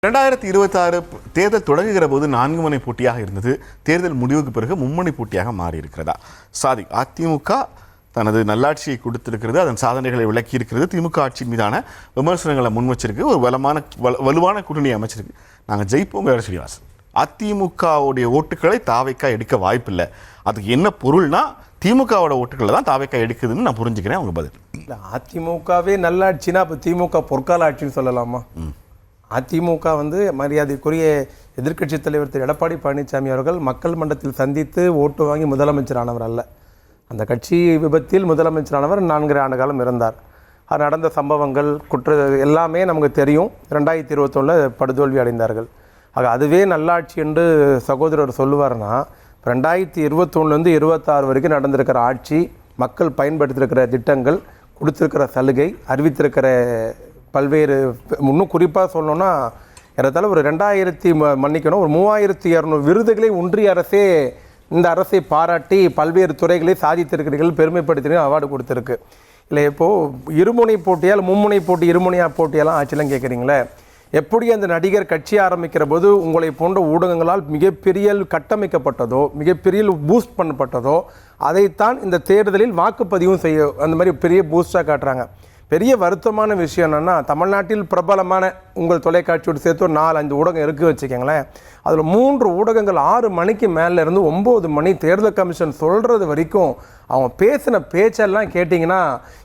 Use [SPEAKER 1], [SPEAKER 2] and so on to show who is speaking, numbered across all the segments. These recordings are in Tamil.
[SPEAKER 1] 2026 தேர்தல் தொடங்குகிற போது 4 முனை போட்டியாக இருந்தது. தேர்தல் முடிவுக்கு பிறகு மும்முனை போட்டியாக மாறி இருக்கிறதா? சாதி அதிமுக தனது நல்லாட்சியை கொடுத்திருக்கிறது, அதன் சாதனைகளை விளக்கி இருக்கிறது. திமுக ஆட்சி மீதான விமர்சனங்களை முன் வச்சிருக்கு, ஒரு வலுவான கூட்டணி அமைச்சிருக்கு. நாங்கள் ஜெயிப்போம் ஸ்ரீனிவாசன். அதிமுகவுடைய ஓட்டுக்களை தாவைக்கா எடுக்க வாய்ப்பில்லை. அதுக்கு என்ன பொருள்னா திமுகவோட ஓட்டுக்களை தான் தாவைக்கா எடுக்குதுன்னு நான் புரிஞ்சுக்கிறேன். அவங்க பதில்
[SPEAKER 2] அதிமுகவே நல்லாட்சினா இப்போ திமுக பொற்கால ஆட்சின்னு சொல்லலாமா? அதிமுக மரியாதைக்குரிய எதிர்க்கட்சித் தலைவர் திரு எடப்பாடி பழனிசாமி அவர்கள் மக்கள் மன்றத்தில் சந்தித்து ஓட்டு வாங்கி முதலமைச்சரானவர் அல்ல. அந்த கட்சி விபத்தில் முதலமைச்சரானவர் 4 ஆண்டு காலம் இருந்தார். அது நடந்த சம்பவங்கள் எல்லாமே நமக்கு தெரியும். 2021 படுதோல்வி அடைந்தார்கள். ஆக அதுவே நல்லாட்சி என்று சகோதரர் சொல்லுவார்னா, 2021 26 வரைக்கும் நடந்திருக்கிற ஆட்சி, மக்கள் பயன்படுத்தியிருக்கிற திட்டங்கள், கொடுத்துருக்கிற சலுகை, அறிவித்திருக்கிற பல்வேறு, இன்னும் குறிப்பாக சொல்லணும்னா ஏறத்தாழ ஒரு 3200 விருதுகளை ஒன்றிய அரசே இந்த அரசை பாராட்டி பல்வேறு துறைகளை சாதித்திருக்கிறீர்கள், பெருமைப்படுத்தினீர்கள், அவார்டு கொடுத்துருக்கு. இல்லை இப்போது இருமுனை போட்டியால் மும்முனை போட்டி, இருமுனையா போட்டியெல்லாம் ஆட்சியெல்லாம் கேட்குறீங்களே. எப்படி அந்த நடிகர் கட்சி ஆரம்பிக்கிற போது உங்களை போன்ற ஊடகங்களால் மிகப்பெரிய கட்டமைக்கப்பட்டதோ, மிகப்பெரிய பூஸ்ட் பண்ணப்பட்டதோ, அதைத்தான் இந்த தேர்தலில் வாக்குப்பதிவும் செய்ய அந்த மாதிரி பெரிய பூஸ்டாக காட்டுறாங்க. பெரிய வருத்தமான விஷயம் என்னென்னா, தமிழ்நாட்டில் பிரபலமான உங்கள் தொலைக்காட்சியோடு சேர்த்து ஒரு 4-5 ஊடகம் இருக்குது வச்சுக்கோங்களேன். அதில் 3 ஊடகங்கள் 6 மணிக்கு மேலேருந்து 9 மணி தேர்தல் கமிஷன் சொல்கிறது வரைக்கும் அவங்க பேசின பேச்செல்லாம் கேட்டிங்கன்னா,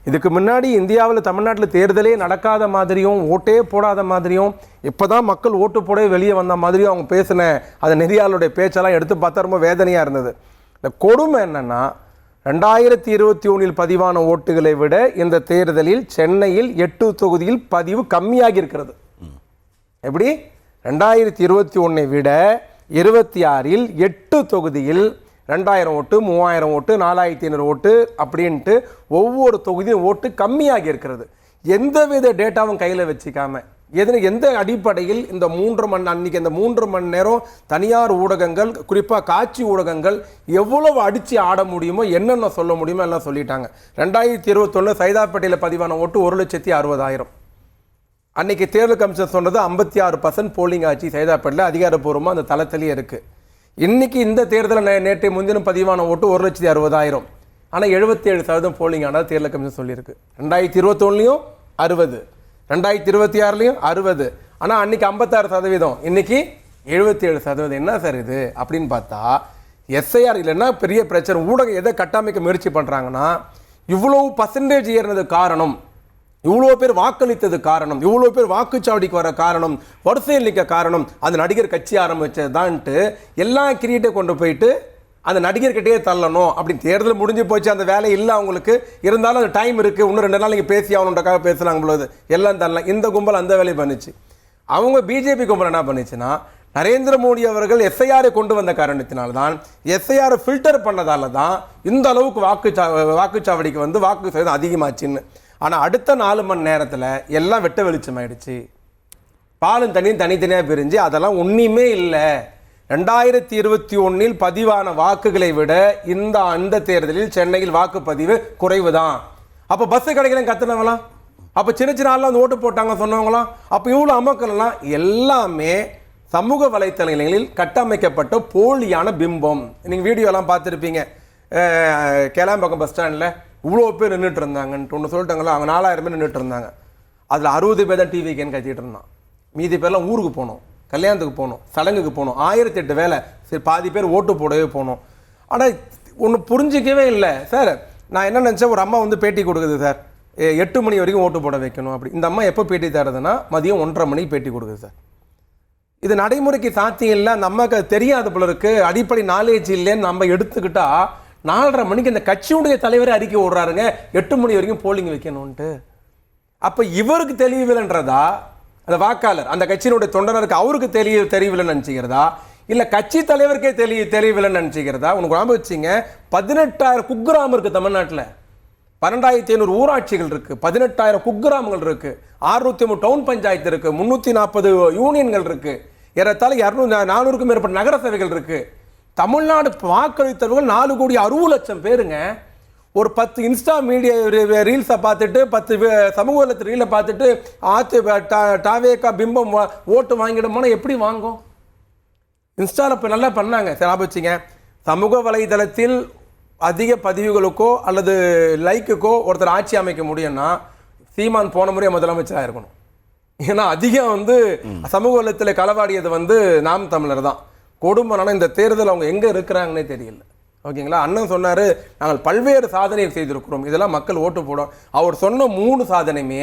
[SPEAKER 2] இதுக்கு முன்னாடி இந்தியாவில் தமிழ்நாட்டில் தேர்தலே நடக்காத மாதிரியும், ஓட்டே போடாத மாதிரியும், இப்போ தான் மக்கள் ஓட்டு போடவே வெளியே வந்த மாதிரியும் அவங்க பேசின அந்த நெறியாளுடைய பேச்செல்லாம் எடுத்து பார்த்தா ரொம்ப வேதனையாக இருந்தது. இந்த கொடுமை என்னென்னா, 2021 பதிவான ஓட்டுகளை விட இந்த தேர்தலில் சென்னையில் 8 தொகுதியில் பதிவு கம்மியாகி இருக்கிறது. எப்படி? 2021 விட 26 8 தொகுதியில் 2000 ஓட்டு, 3000 ஓட்டு, 4500 ஓட்டு அப்படின்ட்டு ஒவ்வொரு தொகுதியும் ஓட்டு கம்மியாகி இருக்கிறது. எந்தவித டேட்டாவும் கையில் வச்சுக்காம, எந்த அடிப்படையில் இந்த 3 மணி நேரம் தனியார் ஊடகங்கள், குறிப்பாக காட்சி ஊடகங்கள் எவ்வளவு அடித்து ஆட முடியுமோ, என்னென்ன சொல்ல முடியுமோ எல்லாம் சொல்லிட்டாங்க. 2021 சைதாப்பேட்டையில் பதிவான ஓட்டு 1,60,000. அன்னைக்கு தேர்தல் கமிஷன் சொன்னது 56% போலிங் ஆச்சு சைதாப்பேட்டையில், அதிகாரப்பூர்வமாக அந்த தளத்திலேயே இருக்குது. இன்னைக்கு இந்த தேர்தலில் நேற்று முன்தினம் பதிவான ஓட்டு 1,60,000. ஆனால் 77% போலிங் ஆனால் தேர்தல் கமிஷன் சொல்லியிருக்கு. 2021 60, 2026 60. ஆனால் அன்னைக்கு 56%, இன்னைக்கு 77%. என்ன சார் இது அப்படின்னு பார்த்தா, எஸ்ஐஆர் இல்லைன்னா பெரிய பிரச்சனை. ஊடகம் எதை கட்டமைக்க முயற்சி பண்ணுறாங்கன்னா, இவ்வளவு பர்சன்டேஜ் ஏறினது காரணம், இவ்வளோ பேர் வாக்களித்தது காரணம், இவ்வளோ பேர் வாக்குச்சாவடிக்கு வர காரணம், வரிசையில் நிற்க காரணம், அந்த நடிகர் கட்சி ஆரம்பிச்சதான்ட்டு எல்லா கிரியேட்டை கொண்டு போயிட்டு அந்த நடிகர்கிட்டயே தள்ளணும். அப்படி தேர்தல் முடிஞ்சு போச்சு, அந்த வேலை இல்லை அவங்களுக்கு. இருந்தாலும் அது டைம் இருக்குது, இன்னும் 2 நாள் நீங்கள் பேசி ஆகணுன்றக்காக பேசுகிறாங்க பொழுது எல்லாம் தள்ளலாம். இந்த கும்பல் அந்த வேலையை பண்ணிச்சு. அவங்க பிஜேபி கும்பல் என்ன பண்ணிச்சுன்னா, நரேந்திர மோடி அவர்கள் எஸ்ஐஆரை கொண்டு வந்த காரணத்தினால்தான், எஸ்ஐஆரை ஃபில்டர் பண்ணதால தான் இந்த அளவுக்கு வாக்குச்சாவடிக்கு வாக்கு சதவீதம் அதிகமாச்சுன்னு. ஆனால் அடுத்த 4 மணி நேரத்தில் எல்லாம் வெட்ட வெளிச்சம் ஆயிடுச்சு. பாலும் தண்ணியும் தனித்தனியாக பிரிஞ்சு அதெல்லாம் ஒன்றுமே இல்லை. 2021 பதிவான வாக்குகளை விட இந்த தேர்தலில் சென்னையில் வாக்குப்பதிவு குறைவு தான். அப்போ பஸ்ஸு கிடைக்கலன்னு கத்துனவங்களாம், அப்போ சின்ன ஆள்லாம் ஓட்டு போட்டாங்க சொன்னவங்களாம், அப்போ இவ்வளோ அமக்கலாம் எல்லாமே சமூக வலைத்தளங்களில் கட்டமைக்கப்பட்ட போலியான பிம்பம். நீங்கள் வீடியோலாம் பார்த்துருப்பீங்க. கேளாம்பாக்கம் பஸ் ஸ்டாண்டில் இவ்வளோ பேர் நின்றுட்டு இருந்தாங்கன்ட்டு ஒன்று சொல்லிட்டாங்களா, அவங்க 4000 பேர் நின்றுட்டு இருந்தாங்க. அதில் 60 பேர் தான் டிவிக்குன்னு கத்திட்டு இருந்தான். மீதி பேர்லாம் ஊருக்கு போகணும், கல்யாணத்துக்கு போகணும், சடங்குக்கு போகணும், 1008 வேலை. சரி, பாதி பேர் ஓட்டு போடவே போகணும். ஆனால் ஒன்று புரிஞ்சிக்கவே இல்லை சார். நான் என்ன நினச்சேன், ஒரு அம்மா பேட்டி கொடுக்குது சார், 8 மணி வரைக்கும் ஓட்டு போட வைக்கணும் அப்படி. இந்த அம்மா எப்போ பேட்டி தருதுன்னா மதியம் 1:30 மணிக்கு பேட்டி கொடுக்குது சார். இது நடைமுறைக்கு சாத்தியம் இல்லை. நமக்கு தெரியாத போல இருக்கு, அடிப்படை நாலேஜ் இல்லைன்னு நம்ம எடுத்துக்கிட்டா 4:30 மணிக்கு இந்த கட்சியுடைய தலைவரை அறிக்கை விடுறாருங்க 8 மணி வரைக்கும் போலிங் வைக்கணும்ன்ட்டு. அப்போ இவருக்கு தெரியவில்லைன்றதா, அந்த வாக்காளர், அந்த கட்சியினுடைய தொண்டனருக்கு அவருக்கு தெரியவில்லைன்னு நினச்சிக்கிறதா, இல்லை கட்சி தலைவருக்கே தெரியவில்லைன்னு நினச்சிக்கிறதா? உனக்கு ஞாபகம் வச்சுங்க, 18,000 குக்கிராமம் இருக்குது தமிழ்நாட்டில், 12,500 ஊராட்சிகள் இருக்குது, 18,000 குக்கிராமங்கள் இருக்குது, 603 டவுன் பஞ்சாயத்து இருக்குது, 340 யூனியன்கள் இருக்குது, ஏறத்தாழ 400க்கும் மேற்பட்ட நகர சபைகள் இருக்குது. தமிழ்நாடு வாக்களித்தவர்கள் 4,60,00,000 பேருங்க. ஒரு 10 இன்ஸ்டா மீடியா ரீல்ஸை பார்த்துட்டு 10 சமூக வலைத்தள ரீலை பார்த்துட்டு தாவேகா பிம்பம் ஓட்டு வாங்கிடுமோனா எப்படி வாங்கும்? இன்ஸ்டாவில் இப்போ நல்லா பண்ணாங்க. சரி வச்சுங்க, சமூக வலைதளத்தில் அதிக பதிவுகளுக்கோ அல்லது லைக்குக்கோ ஒருத்தர் ஆட்சி அமைக்க முடியும்னா சீமான் போன முறையே முதலமைச்சராக இருக்கணும். ஏன்னா அதிகம் சமூக வலைத்தில் களவாடியது நாம் தமிழர் தான். கொடுமைனா இந்த தேர்தல் அவங்க எங்கே இருக்கிறாங்கன்னே தெரியல. ஓகேங்களா? அண்ணன் சொன்னார் நாங்கள் பல்வேறு சாதனை செய்திருக்கிறோம், இதெல்லாம் மக்கள் ஓட்டு போடும். அவர் சொன்ன 3 சாதனையுமே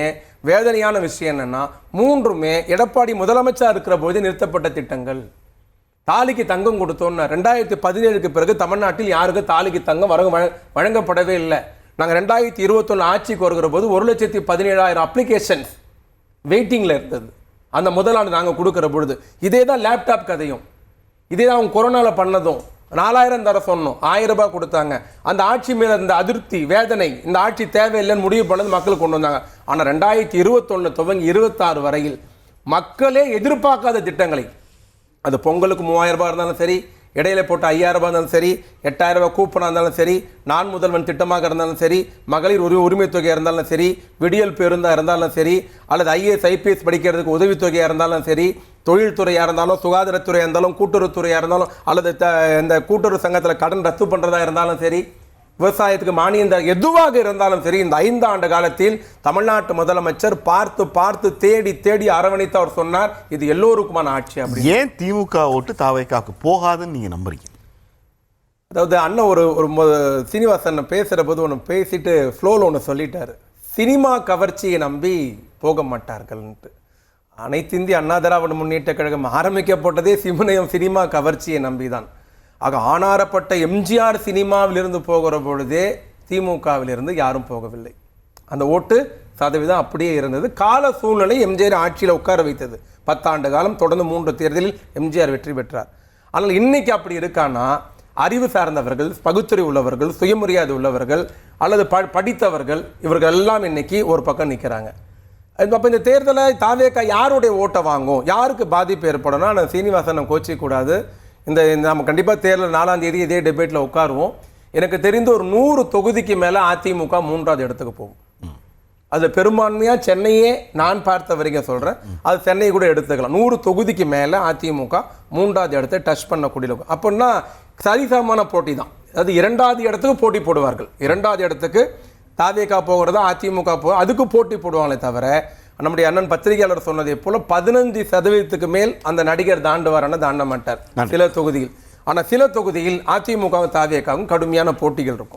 [SPEAKER 2] வேதனையான விஷயம் என்னன்னா 3மே எடப்பாடி முதலமைச்சராக இருக்கிற போது நிறுத்தப்பட்ட திட்டங்கள். தாலிக்கு தங்கம் கொடுத்தோம்னா 2017க்கு பிறகு தமிழ்நாட்டில் யாருக்கு தாலிக்கு தங்கம் வழங்கப்படவே இல்லை. நாங்கள் 2021 ஆட்சிக்கு வருகிற போது 1,17,000 அப்ளிகேஷன்ஸ் வெயிட்டிங்கில் இருந்தது. அந்த முதலாண்டு நாங்கள் கொடுக்குற பொழுது இதே தான் லேப்டாப் கதையும், இதே தான் அவங்க கொரோனாவில் பண்ணதும். 4,000 தர சொன்னோம், 1,000 ரூபாய் கொடுத்தாங்க. அந்த ஆட்சி மேலே இந்த அதிருப்தி வேதனை, இந்த ஆட்சி தேவையில்லைன்னு முடிவு பண்ணது மக்கள் கொண்டு வந்தாங்க. ஆனால் 2021 துவங்கி 26 வரையில் மக்களே எதிர்பார்க்காத திட்டங்களை, அது பொங்கலுக்கு 3,000 ரூபாய் இருந்தாலும் சரி, இடையில போட்ட 5,000 ரூபாய் இருந்தாலும் சரி, 8,000 ரூபாய் கூப்பனாக இருந்தாலும் சரி, நான் முதல்வன் திட்டமாக இருந்தாலும் சரி, மகளிர் உரிமை தொகையாக இருந்தாலும் சரி, விடியல் பேருந்தாக இருந்தாலும் சரி, அல்லது IAS IPS படிக்கிறதுக்கு உதவித்தொகையாக இருந்தாலும் சரி, தொழில்துறையாக இருந்தாலும், சுகாதாரத்துறையாக இருந்தாலும், கூட்டுறவுத்துறையாக இருந்தாலும், அல்லது இந்த கூட்டுறவு சங்கத்தில் கடன் ரத்து பண்ணுறதா இருந்தாலும் சரி, விவசாயத்துக்கு மானியம் எதுவாக இருந்தாலும் சரி, இந்த 5 ஆண்டு காலத்தில் தமிழ்நாட்டு முதலமைச்சர் பார்த்து பார்த்து தேடி தேடி அரவணைத்து அவர் சொன்னார் இது எல்லோருக்குமான ஆட்சி. அப்படி
[SPEAKER 1] ஏன் திமுக ஓட்டு தாவேக்காவுக்கு போகாதுன்னு நீங்க நம்புறீங்க?
[SPEAKER 2] அதாவது அண்ணன் ஒரு சீனிவாசன் பேசுகிற போது ஒன்று பேசிட்டு ஃப்ளோவில் ஒன்று சொல்லிட்டாரு, சினிமா கவர்ச்சியை நம்பி போக மாட்டார்கள்ன்ட்டு. அனைத்து இந்திய அண்ணா திராவிட முன்னேற்ற கழகம் ஆரம்பிக்கப்பட்டதே சினிமா கவர்ச்சியை நம்பி தான். ஆக ஆனாரப்பட்ட எம்ஜிஆர் சினிமாவிலிருந்து போகிற பொழுதே திமுகவிலிருந்து யாரும் போகவில்லை. அந்த ஓட்டு சதவீதம் அப்படியே இருந்தது. கால சூழ்நிலை எம்ஜிஆர் ஆட்சியில் உட்கார வைத்தது. 10 ஆண்டு காலம் தொடர்ந்து 3 தேர்தலில் எம்ஜிஆர் வெற்றி பெற்றார். ஆனால் இன்னைக்கு அப்படி இருக்கானா, அறிவு சார்ந்தவர்கள், பகுத்தறிவு உள்ளவர்கள், சுயமரியாதை உள்ளவர்கள் அல்லது படித்தவர்கள், இவர்கள் எல்லாம் இன்னைக்கு ஒரு பக்கம் நிற்கிறாங்க. அப்போ இந்த தேர்தலை தாவேக்கா யாருடைய ஓட்டை வாங்கும், யாருக்கு பாதிப்பு ஏற்படும்னா, நான் சீனிவாசனை கோச்சிக்கூடாது. இந்த நம்ம கண்டிப்பாக தேர்தல் 4ஆம் தேதி இதே டிபேட்டில் உட்காருவோம். எனக்கு தெரிந்து ஒரு 100 தொகுதிக்கு மேலே அதிமுக 3வது இடத்துக்கு போகும். அது பெரும்பான்மையாக சென்னையே நான் பார்த்த வரைக்கும் சொல்கிறேன், அது சென்னை கூட எடுத்துக்கலாம். 100 தொகுதிக்கு மேலே அதிமுக 3வது இடத்தை டச் பண்ணக்கூடிய அப்படின்னா சரிசமமான போட்டி தான். அது 2வது இடத்துக்கு போட்டி போடுவார்கள். 2வது இடத்துக்கு தாவேகா போகிறதா அதிமுக அதுக்கு போட்டி போடுவாங்களே தவிர, நம்முடைய அண்ணன் பத்திரிகையாளர் சொன்னதை போல 15% மேல் அந்த நடிகர் தாண்டுவாரான தாண்ட மாட்டார் சில தொகுதியில். ஆனால் சில தொகுதியில் அதிமுகவும் தாவேகாவும் கடுமையான போட்டிகள் இருக்கும்.